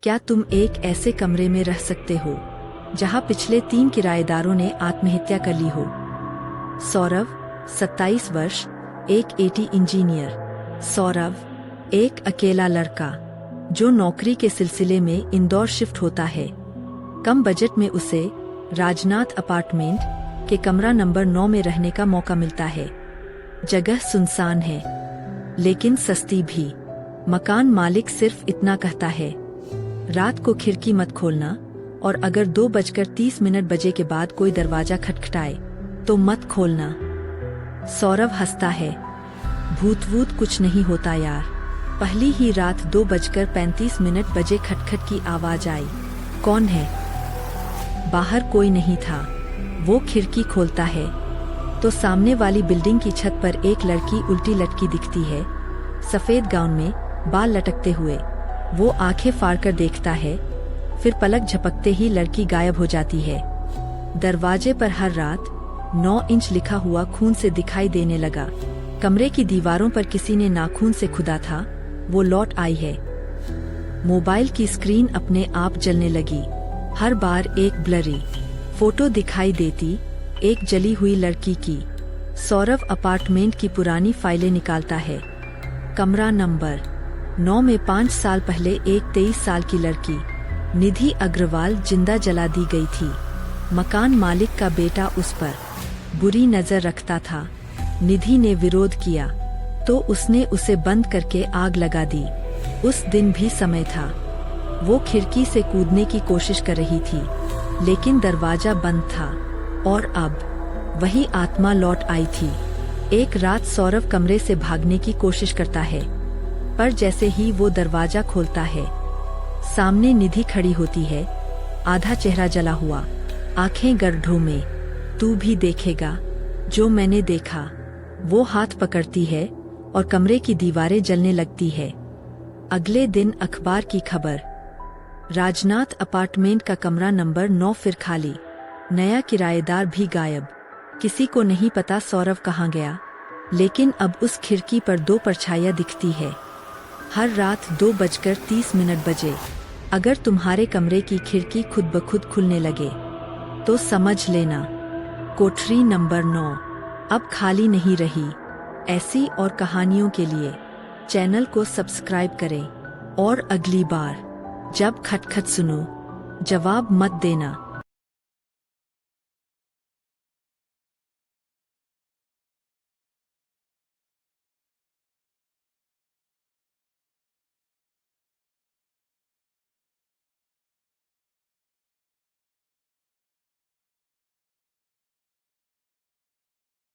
क्या तुम एक ऐसे कमरे में रह सकते हो जहां पिछले 3 किराएदारों ने आत्महत्या कर ली हो? सौरभ, 27 वर्ष, एक एटी इंजीनियर। सौरभ, एक अकेला लड़का जो नौकरी के सिलसिले में इंदौर शिफ्ट होता है। कम बजट में उसे राजनाथ अपार्टमेंट के कमरा नंबर 9 में रहने का मौका मिलता है। जगह सुनसान है, लेकिन सस्ती भी। मकान मालिक सिर्फ इतना कहता है, रात को खिड़की मत खोलना, और अगर 2:30 बजे के बाद कोई दरवाजा खटखटाए तो मत खोलना। सौरभ हंसता है, भूत कुछ नहीं होता यार। पहली ही रात 2:35 बजे खटखट की आवाज आई। कौन है? बाहर कोई नहीं था। वो खिड़की खोलता है तो सामने वाली बिल्डिंग की छत पर एक लड़की उल्टी लटकी दिखती है, सफेद गाउन में, बाल लटकते हुए। वो आंखें फाड़कर देखता है, फिर पलक झपकते ही लड़की गायब हो जाती है। दरवाजे पर हर रात 9 इंच लिखा हुआ खून से दिखाई देने लगा। कमरे की दीवारों पर किसी ने नाखून से खुदा था। वो लौट आई है। मोबाइल की स्क्रीन अपने आप जलने लगी। हर बार एक ब्लरी फोटो दिखाई देती, एक जली हुई लड़की की। सौरभ अपार्टमेंट की पुरानी फाइलें निकालता है। कमरा नंबर 9 में 5 साल पहले एक 23 साल की लड़की निधि अग्रवाल जिंदा जला दी गई थी। मकान मालिक का बेटा उस पर बुरी नजर रखता था। निधि ने विरोध किया तो उसने उसे बंद करके आग लगा दी। उस दिन भी समय था। वो खिड़की से कूदने की कोशिश कर रही थी, लेकिन दरवाजा बंद था। और अब वही आत्मा लौट आई थी। एक रात सौरभ कमरे से भागने की कोशिश करता है, पर जैसे ही वो दरवाजा खोलता है, सामने निधि खड़ी होती है, आधा चेहरा जला हुआ, आंखें गड्ढों में। तू भी देखेगा जो मैंने देखा। वो हाथ पकड़ती है और कमरे की दीवारें जलने लगती है। अगले दिन अखबार की खबर, राजनाथ अपार्टमेंट का कमरा नंबर 9 फिर खाली, नया किराएदार भी गायब। किसी को नहीं पता सौरभ कहाँ गया, लेकिन अब उस खिड़की पर 2 परछाइयां दिखती है। हर रात 2:30 बजे अगर तुम्हारे कमरे की खिड़की खुद ब खुद खुलने लगे तो समझ लेना कोठरी नंबर 9 अब खाली नहीं रही। ऐसी और कहानियों के लिए चैनल को सब्सक्राइब करें, और अगली बार जब खटखट सुनो, जवाब मत देना।